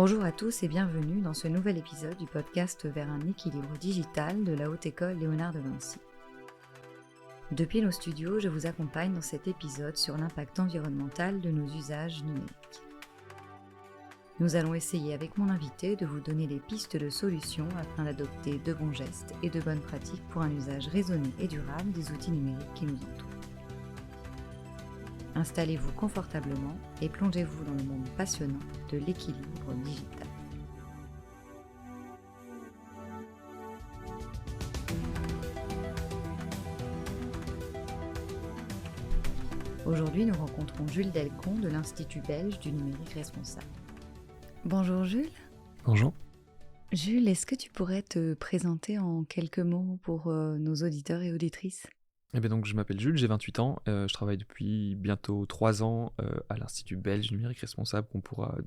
Bonjour à tous et bienvenue dans ce nouvel épisode du podcast vers un équilibre digital de la Haute École Léonard de Vinci. Depuis nos studios, je vous accompagne dans cet épisode sur l'impact environnemental de nos usages numériques. Nous allons essayer avec mon invité de vous donner des pistes de solutions afin d'adopter de bons gestes et de bonnes pratiques pour un usage raisonné et durable des outils numériques qui nous entourent. Installez-vous confortablement et plongez-vous dans le monde passionnant de l'équilibre digital. Aujourd'hui, nous rencontrons Jules Delcon de l'Institut belge du numérique responsable. Bonjour Jules. Bonjour. Jules, est-ce que tu pourrais te présenter en quelques mots pour nos auditeurs et auditrices ? Eh bien donc, je m'appelle Jules, j'ai 28 ans, je travaille depuis bientôt 3 ans à l'Institut belge du numérique responsable qu'on pourra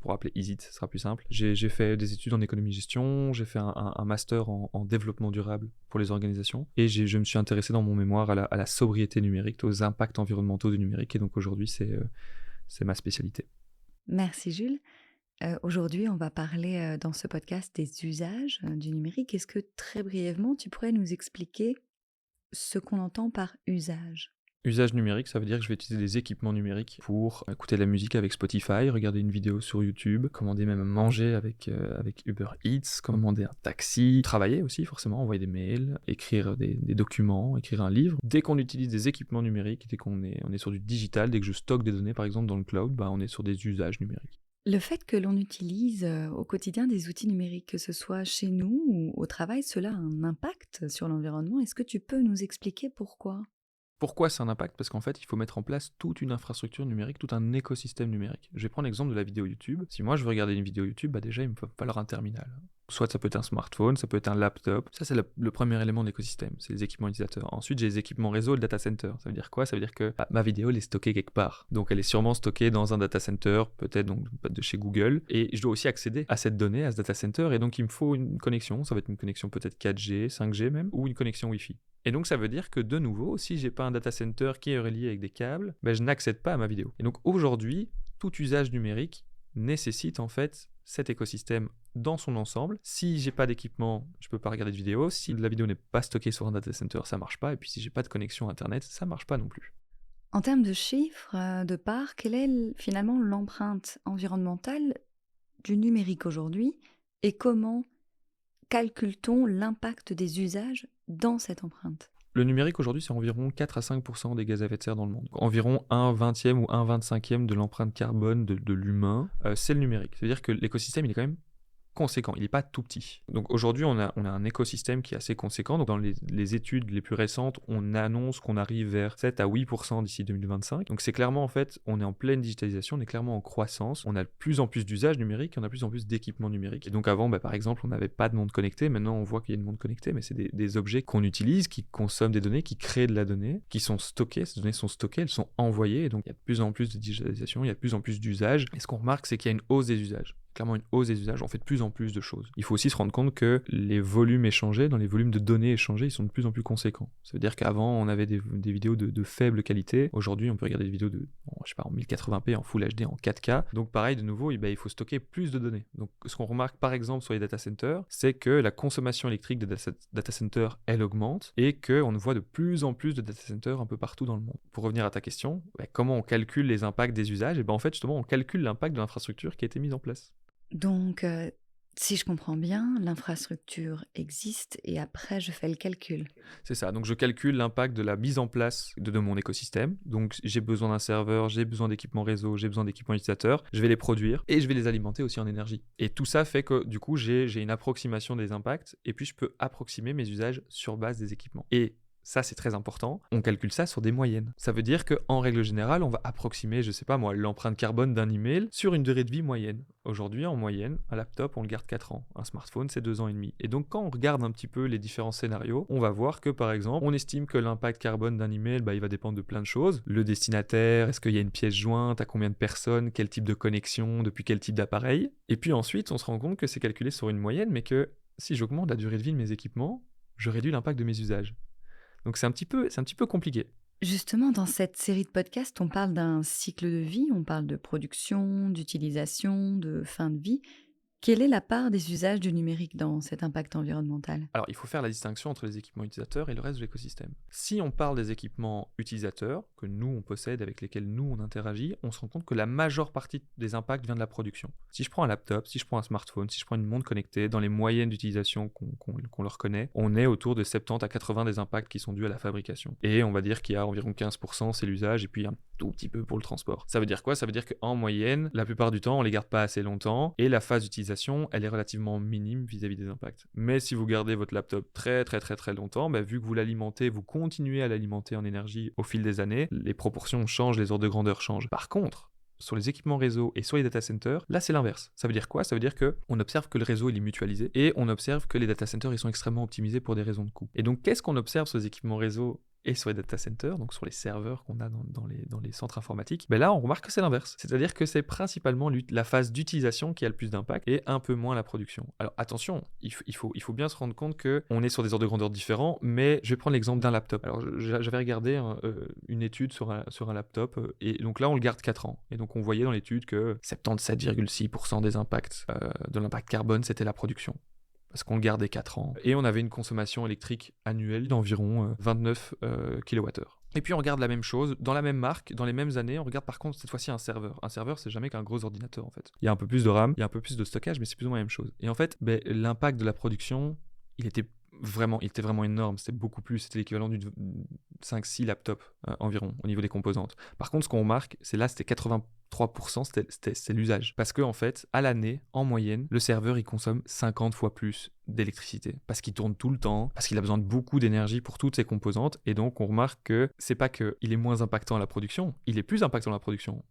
appeler ISIT, ce sera plus simple. J'ai fait des études en économie-gestion, j'ai fait un master en développement durable pour les organisations et je me suis intéressé dans mon mémoire à la sobriété numérique, aux impacts environnementaux du numérique et donc aujourd'hui c'est ma spécialité. Merci Jules. Aujourd'hui, on va parler dans ce podcast des usages du numérique. Est-ce que très brièvement, tu pourrais nous expliquer ce qu'on entend par usage ? Usage numérique, ça veut dire que je vais utiliser des équipements numériques pour écouter de la musique avec Spotify, regarder une vidéo sur YouTube, commander même à manger avec Uber Eats, commander un taxi, travailler aussi forcément, envoyer des mails, écrire des documents, écrire un livre. Dès qu'on utilise des équipements numériques, dès qu'on est sur du digital, dès que je stocke des données par exemple dans le cloud, on est sur des usages numériques. Le fait que l'on utilise au quotidien des outils numériques, que ce soit chez nous ou au travail, cela a un impact sur l'environnement. Est-ce que tu peux nous expliquer pourquoi ? Pourquoi c'est un impact ? Parce qu'en fait, il faut mettre en place toute une infrastructure numérique, tout un écosystème numérique. Je vais prendre l'exemple de la vidéo YouTube. Si moi je veux regarder une vidéo YouTube, déjà il me faut falloir un terminal. Soit ça peut être un smartphone, ça peut être un laptop. Ça, c'est le premier élément de l'écosystème, c'est les équipements utilisateurs. Ensuite, j'ai les équipements réseau et le data center. Ça veut dire quoi ? Ça veut dire que ma vidéo, elle est stockée quelque part. Donc, elle est sûrement stockée dans un data center, peut-être donc de chez Google. Et je dois aussi accéder à cette donnée, à ce data center. Et donc, il me faut une connexion. Ça va être une connexion peut-être 4G, 5G même, ou une connexion Wi-Fi. Et donc, ça veut dire que de nouveau, si j'ai pas un data center qui est relié avec des câbles, je n'accède pas à ma vidéo. Et donc, aujourd'hui, tout usage numérique nécessite en fait cet écosystème dans son ensemble. Si j'ai pas d'équipement, je peux pas regarder de vidéo. Si la vidéo n'est pas stockée sur un data center, ça marche pas. Et puis si j'ai pas de connexion internet, ça marche pas non plus. En termes de chiffres, de parts, quelle est finalement l'empreinte environnementale du numérique aujourd'hui et comment calcule-t-on l'impact des usages dans cette empreinte ? Le numérique aujourd'hui, c'est environ 4 à 5% des gaz à effet de serre dans le monde. Donc, environ 1/20e ou 1/25e de l'empreinte carbone de l'humain, c'est le numérique. C'est-à-dire que l'écosystème, il est quand même conséquent, il n'est pas tout petit. Donc aujourd'hui, on a un écosystème qui est assez conséquent. Donc dans les études les plus récentes, on annonce qu'on arrive vers 7 à 8% d'ici 2025. Donc c'est clairement, en fait, on est en pleine digitalisation, on est clairement en croissance. On a de plus en plus d'usages numériques, on a de plus en plus d'équipements numériques. Et donc avant, par exemple, on n'avait pas de monde connecté. Maintenant, on voit qu'il y a une monde connecté, mais c'est des objets qu'on utilise, qui consomment des données, qui créent de la donnée, qui sont stockées. Ces données sont stockées, elles sont envoyées. Et donc il y a de plus en plus de digitalisation, il y a de plus en plus d'usages. Et ce qu'on remarque, c'est qu'il y a une hausse des usages. Clairement une hausse des usages, on fait de plus en plus de choses. Il faut aussi se rendre compte que les volumes échangés, dans les volumes de données échangées, ils sont de plus en plus conséquents. Ça veut dire qu'avant, on avait des vidéos de faible qualité. Aujourd'hui, on peut regarder des vidéos en 1080p, en Full HD, en 4K. Donc pareil, de nouveau, il faut stocker plus de données. Donc ce qu'on remarque par exemple sur les data centers, c'est que la consommation électrique des data centers, elle augmente et qu'on voit de plus en plus de data centers un peu partout dans le monde. Pour revenir à ta question, comment on calcule les impacts des usages ? En fait, justement, on calcule l'impact de l'infrastructure qui a été mise en place. Donc, si je comprends bien, l'infrastructure existe et après je fais le calcul. C'est ça, donc je calcule l'impact de la mise en place de mon écosystème. Donc j'ai besoin d'un serveur, j'ai besoin d'équipements réseau, j'ai besoin d'équipements utilisateurs, je vais les produire et je vais les alimenter aussi en énergie. Et tout ça fait que du coup j'ai une approximation des impacts et puis je peux approximer mes usages sur base des équipements. Et ça, c'est très important. On calcule ça sur des moyennes. Ça veut dire qu'en règle générale, on va approximer, je sais pas moi, l'empreinte carbone d'un email sur une durée de vie moyenne. Aujourd'hui, en moyenne, un laptop, on le garde 4 ans. Un smartphone, c'est 2 ans et demi. Et donc, quand on regarde un petit peu les différents scénarios, on va voir que, par exemple, on estime que l'impact carbone d'un email, il va dépendre de plein de choses. Le destinataire, est-ce qu'il y a une pièce jointe, à combien de personnes, quel type de connexion, depuis quel type d'appareil. Et puis ensuite, on se rend compte que c'est calculé sur une moyenne, mais que si j'augmente la durée de vie de mes équipements, je réduis l'impact de mes usages. Donc c'est un petit peu compliqué. Justement, dans cette série de podcasts, on parle d'un cycle de vie, on parle de production, d'utilisation, de fin de vie. Quelle est la part des usages du numérique dans cet impact environnemental? Alors, il faut faire la distinction entre les équipements utilisateurs et le reste de l'écosystème. Si on parle des équipements utilisateurs, que nous on possède, avec lesquels nous on interagit, on se rend compte que la majeure partie des impacts vient de la production. Si je prends un laptop, si je prends un smartphone, si je prends une montre connectée, dans les moyennes d'utilisation qu'on leur connaît, on est autour de 70 à 80 des impacts qui sont dus à la fabrication. Et on va dire qu'il y a environ 15%, c'est l'usage, et puis un tout petit peu pour le transport. Ça veut dire quoi? Ça veut dire qu'en moyenne, la plupart du temps, on les garde pas assez longtemps, et la phase d'utilisation, elle est relativement minime vis-à-vis des impacts. Mais si vous gardez votre laptop très longtemps, vu que vous l'alimentez, vous continuez à l'alimenter en énergie au fil des années, les proportions changent, les ordres de grandeur changent. Par contre, sur les équipements réseau et sur les data centers, là c'est l'inverse. Ça veut dire quoi? Ça veut dire qu'on observe que le réseau il est mutualisé et on observe que les data centers ils sont extrêmement optimisés pour des raisons de coût. Et donc qu'est-ce qu'on observe sur les équipements réseau et sur les data centers, donc sur les serveurs qu'on a dans les centres informatiques? Là on remarque que c'est l'inverse. C'est-à-dire que c'est principalement la phase d'utilisation qui a le plus d'impact et un peu moins la production. Alors attention, il faut bien se rendre compte qu'on est sur des ordres de grandeur différents, mais je vais prendre l'exemple d'un laptop. Alors j'avais regardé une étude sur un laptop et donc là on le garde 4 ans. Et donc on voyait dans l'étude que 77,6% des impacts de l'impact carbone c'était la production. Parce qu'on le gardait 4 ans. Et on avait une consommation électrique annuelle d'environ 29 kWh. Et puis on regarde la même chose, dans la même marque, dans les mêmes années, on regarde par contre cette fois-ci un serveur. Un serveur, c'est jamais qu'un gros ordinateur en fait. Il y a un peu plus de RAM, il y a un peu plus de stockage, mais c'est plus ou moins la même chose. Et en fait, l'impact de la production, il était vraiment énorme, c'était beaucoup plus, c'était l'équivalent d'une 5-6 laptops environ au niveau des composantes. Par contre, ce qu'on remarque, c'était 83%, c'était l'usage. Parce qu'en fait, à l'année, en moyenne, le serveur, il consomme 50 fois plus d'électricité. Parce qu'il tourne tout le temps, parce qu'il a besoin de beaucoup d'énergie pour toutes ses composantes. Et donc, on remarque que c'est pas qu'il est moins impactant à la production, il est plus impactant à la production.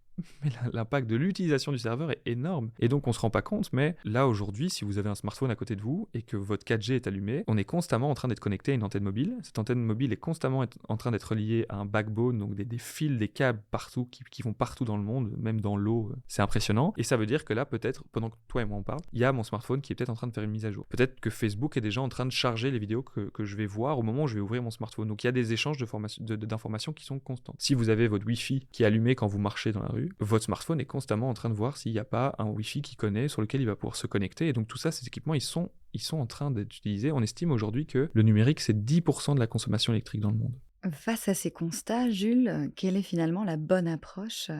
Mais l'impact de l'utilisation du serveur est énorme. Et donc, on se rend pas compte, mais là, aujourd'hui, si vous avez un smartphone à côté de vous et que votre 4G est allumé, on est constamment en train d'être connecté à une antenne mobile. Cette antenne mobile est constamment en train d'être reliée à un backbone, donc des fils, des câbles partout, qui vont partout dans le monde, même dans l'eau. C'est impressionnant. Et ça veut dire que là, peut-être, pendant que toi et moi on parle, il y a mon smartphone qui est peut-être en train de faire une mise à jour. Peut-être que Facebook est déjà en train de charger les vidéos que je vais voir au moment où je vais ouvrir mon smartphone. Donc, il y a des échanges d'informations qui sont constants. Si vous avez votre Wi-Fi qui est allumé quand vous marchez dans la rue, votre smartphone est constamment en train de voir s'il n'y a pas un Wi-Fi qu'il connaît sur lequel il va pouvoir se connecter. Et donc tout ça, ces équipements, ils sont en train d'être utilisés. On estime aujourd'hui que le numérique, c'est 10% de la consommation électrique dans le monde. Face à ces constats, Jules, quelle est finalement la bonne approche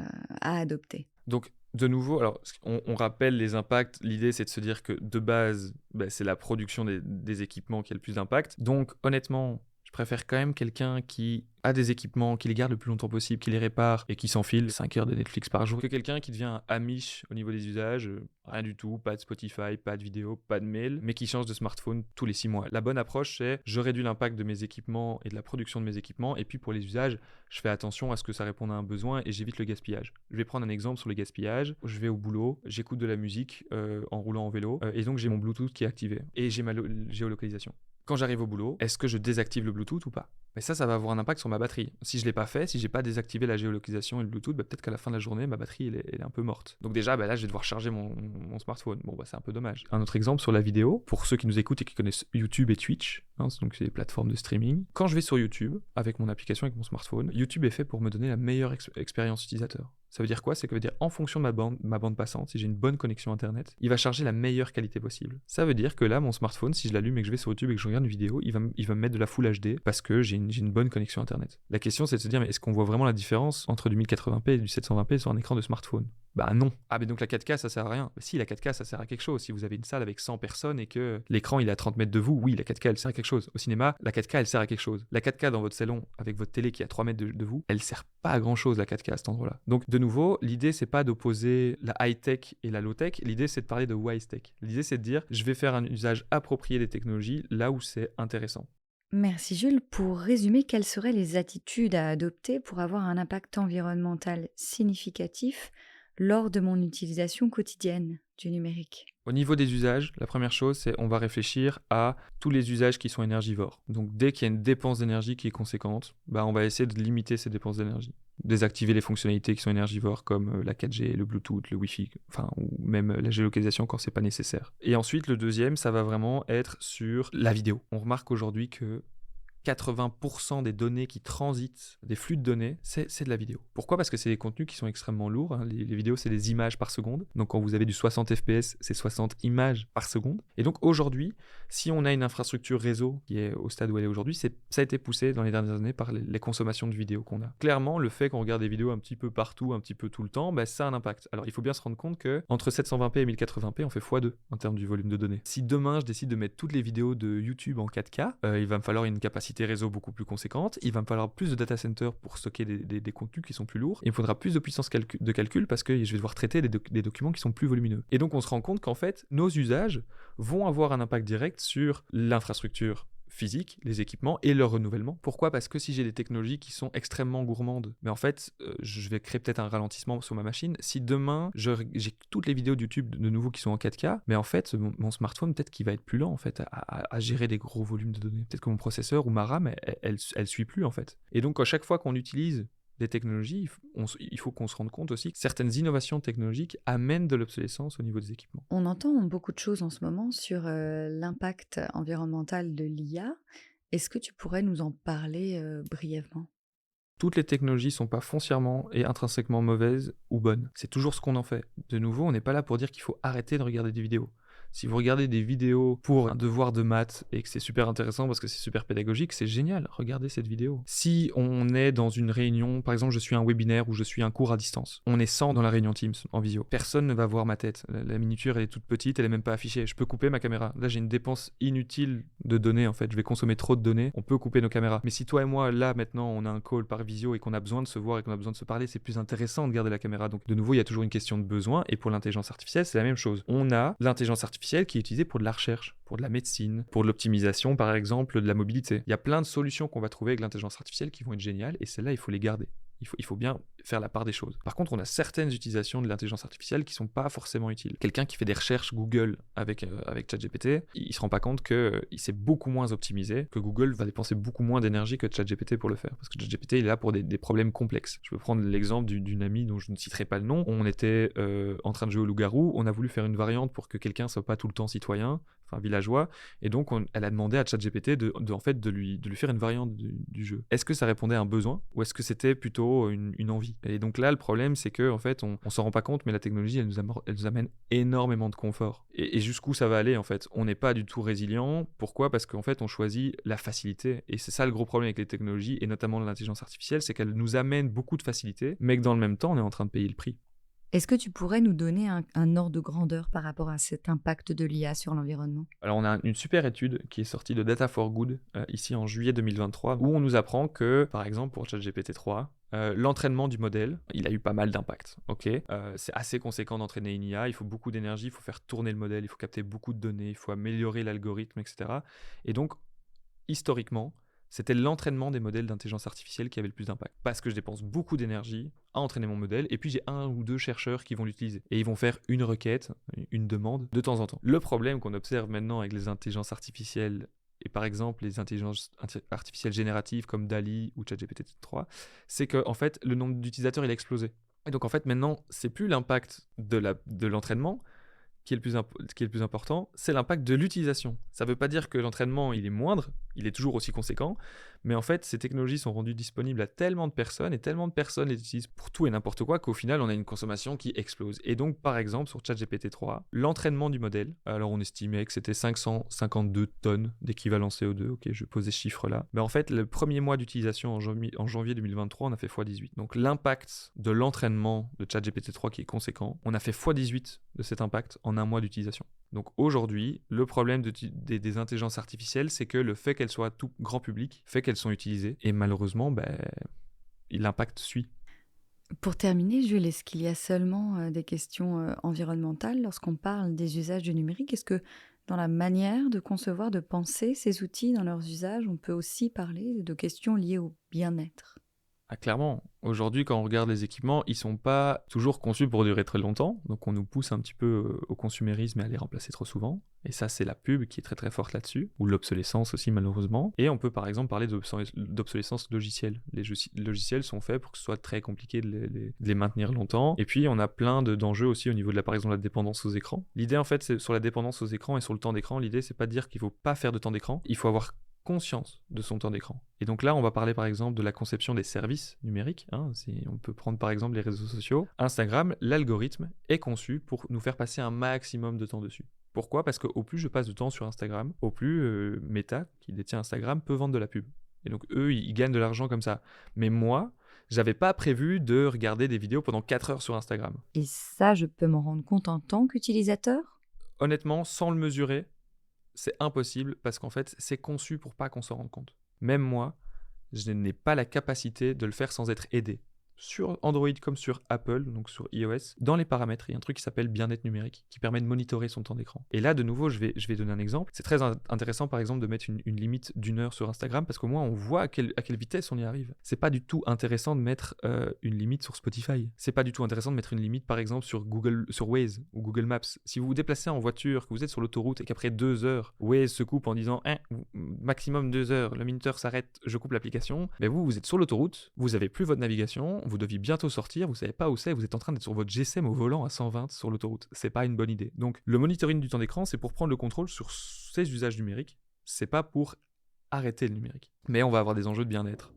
à adopter? Donc, de nouveau, alors on rappelle les impacts. L'idée, c'est de se dire que de base, c'est la production des équipements qui a le plus d'impact. Donc, honnêtement, je préfère quand même quelqu'un qui a des équipements, qui les garde le plus longtemps possible, qui les répare et qui s'enfile 5 heures de Netflix par jour, que quelqu'un qui devient Amish au niveau des usages, rien du tout, pas de Spotify, pas de vidéo, pas de mail, mais qui change de smartphone tous les 6 mois. La bonne approche, c'est je réduis l'impact de mes équipements et de la production de mes équipements, et puis pour les usages, je fais attention à ce que ça réponde à un besoin et j'évite le gaspillage. Je vais prendre un exemple sur le gaspillage. Je vais au boulot, j'écoute de la musique en roulant en vélo, et donc j'ai mon Bluetooth qui est activé, et j'ai ma géolocalisation. Quand j'arrive au boulot, est-ce que je désactive le Bluetooth ou pas? Mais ça va avoir un impact sur ma batterie. Si je ne l'ai pas fait, si j'ai pas désactivé la géolocalisation et le Bluetooth, peut-être qu'à la fin de la journée, ma batterie elle est un peu morte. Donc déjà, là, je vais devoir charger mon smartphone. Bon, c'est un peu dommage. Un autre exemple sur la vidéo, pour ceux qui nous écoutent et qui connaissent YouTube et Twitch, donc c'est des plateformes de streaming. Quand je vais sur YouTube, avec mon application, avec mon smartphone, YouTube est fait pour me donner la meilleure expérience utilisateur. Ça veut dire quoi? Ça veut dire en fonction de ma bande passante, si j'ai une bonne connexion internet, il va charger la meilleure qualité possible. Ça veut dire que là, mon smartphone, si je l'allume et que je vais sur YouTube et que je regarde une vidéo, il va me mettre de la Full HD parce que j'ai une bonne connexion internet. La question, c'est de se dire, mais est-ce qu'on voit vraiment la différence entre du 1080p et du 720p sur un écran de smartphone? Non. Mais donc la 4K, ça sert à rien. Si, la 4K, ça sert à quelque chose. Si vous avez une salle avec 100 personnes et que l'écran, il est à 30 mètres de vous, oui, la 4K, elle sert à quelque chose. Au cinéma, la 4K, elle sert à quelque chose. La 4K dans votre salon, avec votre télé qui est à 3 mètres de vous, elle sert pas à grand chose, la 4K, à cet endroit-là. Donc, de nouveau, l'idée, c'est pas d'opposer la high-tech et la low-tech. L'idée, c'est de parler de wise-tech. L'idée, c'est de dire, je vais faire un usage approprié des technologies là où c'est intéressant. Merci Jules. Pour résumer, quelles seraient les attitudes à adopter pour avoir un impact environnemental significatif lors de mon utilisation quotidienne du numérique? Au niveau des usages, la première chose, c'est on va réfléchir à tous les usages qui sont énergivores. Donc dès qu'il y a une dépense d'énergie qui est conséquente, on va essayer de limiter ces dépenses d'énergie. Désactiver les fonctionnalités qui sont énergivores comme la 4G, le Bluetooth, le Wi-Fi, ou même la géolocalisation quand c'est pas nécessaire. Et ensuite, le deuxième, ça va vraiment être sur la vidéo. On remarque aujourd'hui que 80% des données qui transitent, des flux de données, c'est de la vidéo. Pourquoi ? Parce que c'est des contenus qui sont extrêmement lourds. Hein. Les vidéos, c'est des images par seconde. Donc, quand vous avez du 60 fps, c'est 60 images par seconde. Et donc, aujourd'hui, si on a une infrastructure réseau qui est au stade où elle est aujourd'hui, ça a été poussé dans les dernières années par les consommations de vidéos qu'on a. Clairement, le fait qu'on regarde des vidéos un petit peu partout, un petit peu tout le temps, ça a un impact. Alors, il faut bien se rendre compte qu'entre 720p et 1080p, on fait x2 en termes du volume de données. Si demain, je décide de mettre toutes les vidéos de YouTube en 4K, il va me falloir une capacité réseau beaucoup plus conséquente, il va me falloir plus de data center pour stocker des contenus qui sont plus lourds, il me faudra plus de puissance de calcul parce que je vais devoir traiter des documents qui sont plus volumineux. Et donc on se rend compte qu'en fait, nos usages vont avoir un impact direct sur l'infrastructure physique, les équipements et leur renouvellement. Pourquoi ? Parce que si j'ai des technologies qui sont extrêmement gourmandes, mais en fait, je vais créer peut-être un ralentissement sur ma machine. Si demain, j'ai toutes les vidéos de YouTube de nouveau qui sont en 4K, mais en fait, mon smartphone, peut-être qu'il va être plus lent en fait, à gérer des gros volumes de données. Peut-être que mon processeur ou ma RAM, elle suit plus en fait. Et donc, à chaque fois qu'on utilise des technologies, il faut qu'on se rende compte aussi que certaines innovations technologiques amènent de l'obsolescence au niveau des équipements. On entend beaucoup de choses en ce moment sur l'impact environnemental de l'IA. Est-ce que tu pourrais nous en parler brièvement ? Toutes les technologies ne sont pas foncièrement et intrinsèquement mauvaises ou bonnes. C'est toujours ce qu'on en fait. De nouveau, on n'est pas là pour dire qu'il faut arrêter de regarder des vidéos. Si vous regardez des vidéos pour un devoir de maths et que c'est super intéressant parce que c'est super pédagogique, c'est génial, regardez cette vidéo. Si on est dans une réunion, par exemple je suis un webinaire ou je suis un cours à distance, on est 100 dans la réunion Teams en visio, personne ne va voir ma tête, la miniature elle est toute petite, elle est même pas affichée, je peux couper ma caméra. Là j'ai une dépense inutile de données en fait, je vais consommer trop de données, on peut couper nos caméras. Mais si toi et moi là maintenant on a un call par visio et qu'on a besoin de se voir et qu'on a besoin de se parler, c'est plus intéressant de garder la caméra. Donc de nouveau il y a toujours une question de besoin et pour l'intelligence artificielle c'est la même chose. On a l'intelligence artificielle qui est utilisée pour de la recherche, pour de la médecine, pour de l'optimisation par exemple, de la mobilité. Il y a plein de solutions qu'on va trouver avec l'intelligence artificielle qui vont être géniales et celles-là il faut les garder. Il faut bien faire la part des choses. Par contre, on a certaines utilisations de l'intelligence artificielle qui ne sont pas forcément utiles. Quelqu'un qui fait des recherches Google avec ChatGPT, il ne se rend pas compte qu'il s'est beaucoup moins optimisé, que Google va dépenser beaucoup moins d'énergie que ChatGPT pour le faire. Parce que ChatGPT, il est là pour des problèmes complexes. Je peux prendre l'exemple d'une amie dont je ne citerai pas le nom. On était en train de jouer au loup-garou, on a voulu faire une variante pour que quelqu'un ne soit pas tout le temps citoyen, enfin villageois, et donc elle a demandé à ChatGPT de lui faire une variante du jeu. Est-ce que ça répondait à un besoin ou est-ce que c'était plutôt une envie ? Et donc là, le problème, c'est que en fait, on s'en rend pas compte, mais la technologie, elle nous amène énormément de confort. Et jusqu'où ça va aller, en fait ? On n'est pas du tout résilient. Pourquoi ? Parce qu'en fait, on choisit la facilité. Et c'est ça le gros problème avec les technologies, et notamment l'intelligence artificielle, c'est qu'elle nous amène beaucoup de facilité, mais que dans le même temps, on est en train de payer le prix. Est-ce que tu pourrais nous donner un ordre de grandeur par rapport à cet impact de l'IA sur l'environnement ? Alors, on a une super étude qui est sortie de Data for Good, ici en juillet 2023, où on nous apprend que, par exemple, pour ChatGPT 3, l'entraînement du modèle, il a eu pas mal d'impact. C'est assez conséquent d'entraîner une IA, il faut beaucoup d'énergie, il faut faire tourner le modèle, il faut capter beaucoup de données, il faut améliorer l'algorithme, etc. Et donc, historiquement, c'était l'entraînement des modèles d'intelligence artificielle qui avait le plus d'impact. Parce que je dépense beaucoup d'énergie à entraîner mon modèle, et puis j'ai 1 ou 2 chercheurs qui vont l'utiliser. Et ils vont faire une requête, une demande, de temps en temps. Le problème qu'on observe maintenant avec les intelligences artificielles, et par exemple les intelligences artificielles génératives comme DALL-E ou ChatGPT 3, c'est que en fait, le nombre d'utilisateurs, il a explosé. Et donc en fait, maintenant, c'est plus l'impact de l'entraînement qui est le plus important, c'est l'impact de l'utilisation. Ça ne veut pas dire que l'entraînement il est moindre, il est toujours aussi conséquent, mais en fait, ces technologies sont rendues disponibles à tellement de personnes et tellement de personnes les utilisent pour tout et n'importe quoi qu'au final, on a une consommation qui explose. Et donc, par exemple, sur ChatGPT 3, l'entraînement du modèle, alors on estimait que c'était 552 tonnes d'équivalent CO2, ok, je pose ces chiffres-là, mais en fait, le premier mois d'utilisation en janvier 2023, on a fait x18. Donc, l'impact de l'entraînement de ChatGPT 3 qui est conséquent, on a fait x18 de cet impact en un mois d'utilisation. Donc aujourd'hui, le problème des intelligences artificielles, c'est que le fait qu'elles soient tout grand public fait qu'elles sont utilisées. Et malheureusement, l'impact suit. Pour terminer, Jules, est-ce qu'il y a seulement des questions environnementales lorsqu'on parle des usages du numérique ? Est-ce que dans la manière de concevoir, de penser ces outils dans leurs usages, on peut aussi parler de questions liées au bien-être ? Ah, clairement, aujourd'hui, quand on regarde les équipements, ils ne sont pas toujours conçus pour durer très longtemps. Donc, on nous pousse un petit peu au consumérisme et à les remplacer trop souvent. Et ça, c'est la pub qui est très très forte là-dessus, ou l'obsolescence aussi, malheureusement. Et on peut par exemple parler d'obsolescence logicielle. Les logiciels sont faits pour que ce soit très compliqué de les maintenir longtemps. Et puis, on a plein d'enjeux aussi au niveau de par exemple, la dépendance aux écrans. L'idée, en fait, c'est sur la dépendance aux écrans et sur le temps d'écran. L'idée, c'est pas de dire qu'il ne faut pas faire de temps d'écran. Il faut avoir conscience de son temps d'écran. Et donc là, on va parler par exemple de la conception des services numériques. Si on peut prendre par exemple les réseaux sociaux. Instagram, l'algorithme est conçu pour nous faire passer un maximum de temps dessus. Pourquoi ? Parce qu'au plus je passe de temps sur Instagram, au plus Meta, qui détient Instagram, peut vendre de la pub. Et donc eux, ils gagnent de l'argent comme ça. Mais moi, j'avais pas prévu de regarder des vidéos pendant 4 heures sur Instagram. Et ça, je peux m'en rendre compte en tant qu'utilisateur ? Honnêtement, sans le mesurer, c'est impossible parce qu'en fait, c'est conçu pour pas qu'on s'en rende compte. Même moi, je n'ai pas la capacité de le faire sans être aidé. Sur Android comme sur Apple, donc sur iOS, dans les paramètres, il y a un truc qui s'appelle bien-être numérique, qui permet de monitorer son temps d'écran. Et là, de nouveau, je vais donner un exemple. C'est très intéressant, par exemple, de mettre une limite d'1 heure sur Instagram, parce qu'au moins, on voit à quelle vitesse on y arrive. C'est pas du tout intéressant de mettre une limite sur Spotify. C'est pas du tout intéressant de mettre une limite, par exemple, sur Waze ou Google Maps. Si vous vous déplacez en voiture, que vous êtes sur l'autoroute et qu'après 2 heures, Waze se coupe en disant maximum 2 heures, le minuteur s'arrête, je coupe l'application, mais vous êtes sur l'autoroute, vous avez plus votre navigation, vous deviez bientôt sortir, vous savez pas où c'est, vous êtes en train d'être sur votre GSM au volant à 120 sur l'autoroute. C'est pas une bonne idée. Donc le monitoring du temps d'écran, c'est pour prendre le contrôle sur ces usages numériques, c'est pas pour arrêter le numérique. Mais on va avoir des enjeux de bien-être.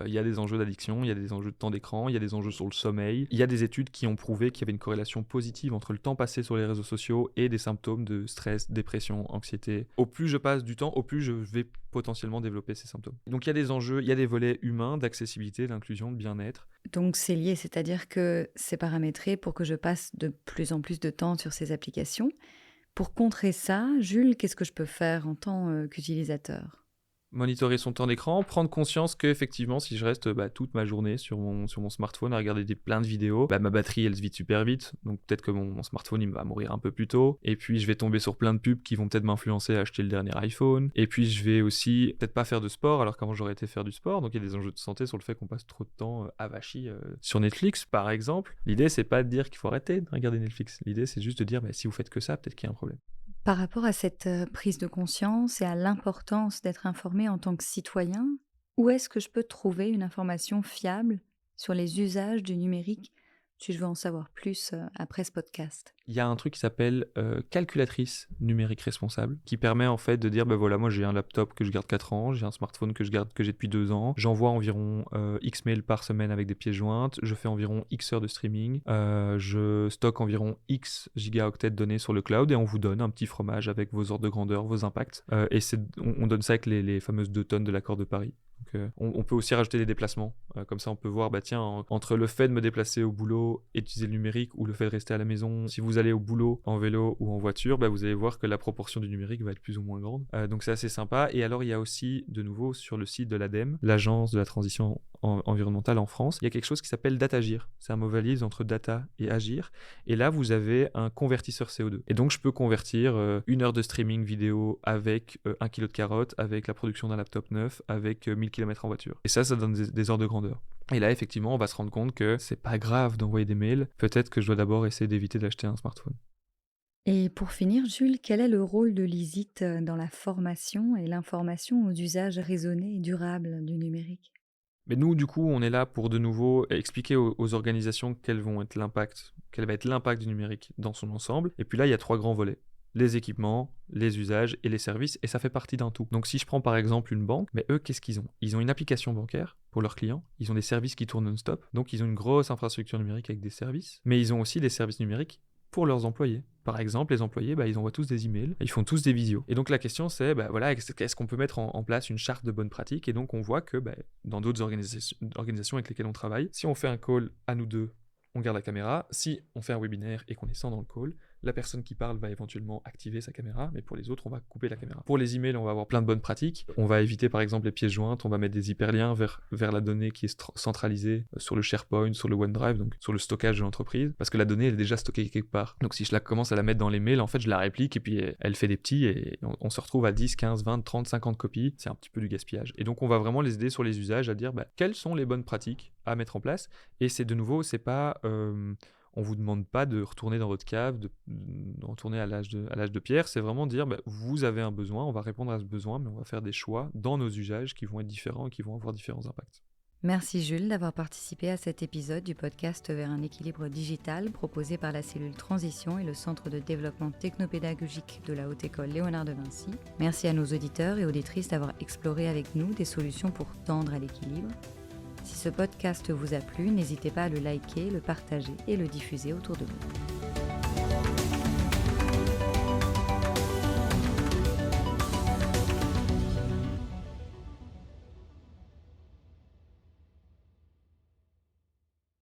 Il y a des enjeux d'addiction, il y a des enjeux de temps d'écran, il y a des enjeux sur le sommeil. Il y a des études qui ont prouvé qu'il y avait une corrélation positive entre le temps passé sur les réseaux sociaux et des symptômes de stress, dépression, anxiété. Au plus je passe du temps, au plus je vais potentiellement développer ces symptômes. Donc il y a des enjeux, il y a des volets humains, d'accessibilité, d'inclusion, de bien-être. Donc c'est lié, c'est-à-dire que c'est paramétré pour que je passe de plus en plus de temps sur ces applications. Pour contrer ça, Jules, qu'est-ce que je peux faire en tant qu'utilisateur ? Monitorer son temps d'écran, prendre conscience qu'effectivement, si je reste toute ma journée sur mon smartphone à regarder plein de vidéos, ma batterie, elle se vide super vite. Donc peut-être que mon smartphone, il va mourir un peu plus tôt. Et puis, je vais tomber sur plein de pubs qui vont peut-être m'influencer à acheter le dernier iPhone. Et puis, je vais aussi peut-être pas faire de sport alors qu'avant, j'aurais été faire du sport. Donc, il y a des enjeux de santé sur le fait qu'on passe trop de temps avachi sur Netflix, par exemple. L'idée, c'est pas de dire qu'il faut arrêter de regarder Netflix. L'idée, c'est juste de dire, si vous faites que ça, peut-être qu'il y a un problème. Par rapport à cette prise de conscience et à l'importance d'être informé en tant que citoyen, où est-ce que je peux trouver une information fiable sur les usages du numérique si je veux en savoir plus après ce podcast? Il y a un truc qui s'appelle calculatrice numérique responsable, qui permet en fait de dire, voilà, moi j'ai un laptop que je garde 4 ans, j'ai un smartphone que j'ai depuis 2 ans, j'envoie environ X mails par semaine avec des pièces jointes, je fais environ X heures de streaming, je stocke environ X gigaoctets de données sur le cloud et on vous donne un petit fromage avec vos ordres de grandeur, vos impacts. Et on donne ça avec les fameuses 2 tonnes de l'accord de Paris. Donc, on peut aussi rajouter des déplacements. Comme ça, on peut voir, entre le fait de me déplacer au boulot et d'utiliser le numérique ou le fait de rester à la maison, si vous allez au boulot en vélo ou en voiture, vous allez voir que la proportion du numérique va être plus ou moins grande. Donc, c'est assez sympa. Et alors, il y a aussi, de nouveau, sur le site de l'ADEME, l'Agence de la transition environnementale en France, il y a quelque chose qui s'appelle DataGir. C'est un mot valise entre data et agir. Et là, vous avez un convertisseur CO2. Et donc, je peux convertir 1 heure de streaming vidéo avec 1 kilo de carottes, avec la production d'un laptop neuf, avec 1000 km en voiture. Et ça donne des ordres de grandeur. Et là, effectivement, on va se rendre compte que c'est pas grave d'envoyer des mails. Peut-être que je dois d'abord essayer d'éviter d'acheter un smartphone. Et pour finir, Jules, quel est le rôle de l'ISIT dans la formation et l'information aux usages raisonnés et durables du numérique ? Mais nous, du coup, on est là pour de nouveau expliquer aux organisations quel va être l'impact du numérique dans son ensemble. Et puis là, il y a 3 grands volets. Les équipements, les usages et les services, et ça fait partie d'un tout. Donc si je prends par exemple une banque, mais eux, qu'est-ce qu'ils ont ? Ils ont une application bancaire pour leurs clients, ils ont des services qui tournent non-stop, donc ils ont une grosse infrastructure numérique avec des services, mais ils ont aussi des services numériques pour leurs employés. Par exemple, les employés, ils envoient tous des emails, ils font tous des visios. Et donc la question c'est, est-ce qu'on peut mettre en place une charte de bonnes pratiques ? Et donc on voit que dans d'autres organisations avec lesquelles on travaille, si on fait un call à nous deux, on garde la caméra. Si on fait un webinaire et qu'on est 100 dans le call, la personne qui parle va éventuellement activer sa caméra, mais pour les autres, on va couper la caméra. Pour les emails, on va avoir plein de bonnes pratiques. On va éviter par exemple les pièces jointes, on va mettre des hyperliens vers la donnée qui est centralisée sur le SharePoint, sur le OneDrive, donc sur le stockage de l'entreprise, parce que la donnée elle est déjà stockée quelque part. Donc si je commence à la mettre dans les mails, en fait je la réplique et puis elle fait des petits et on se retrouve à 10, 15, 20, 30, 50 copies. C'est un petit peu du gaspillage. Et donc on va vraiment les aider sur les usages à dire quelles sont les bonnes pratiques à mettre en place. Et c'est de nouveau, c'est pas... on ne vous demande pas de retourner dans votre cave, de retourner à l'âge de pierre. C'est vraiment dire, vous avez un besoin, on va répondre à ce besoin, mais on va faire des choix dans nos usages qui vont être différents et qui vont avoir différents impacts. Merci Jules d'avoir participé à cet épisode du podcast Vers un équilibre digital proposé par la cellule Transition et le Centre de développement technopédagogique de la Haute École Léonard de Vinci. Merci à nos auditeurs et auditrices d'avoir exploré avec nous des solutions pour tendre à l'équilibre. Si ce podcast vous a plu, n'hésitez pas à le liker, le partager et le diffuser autour de vous.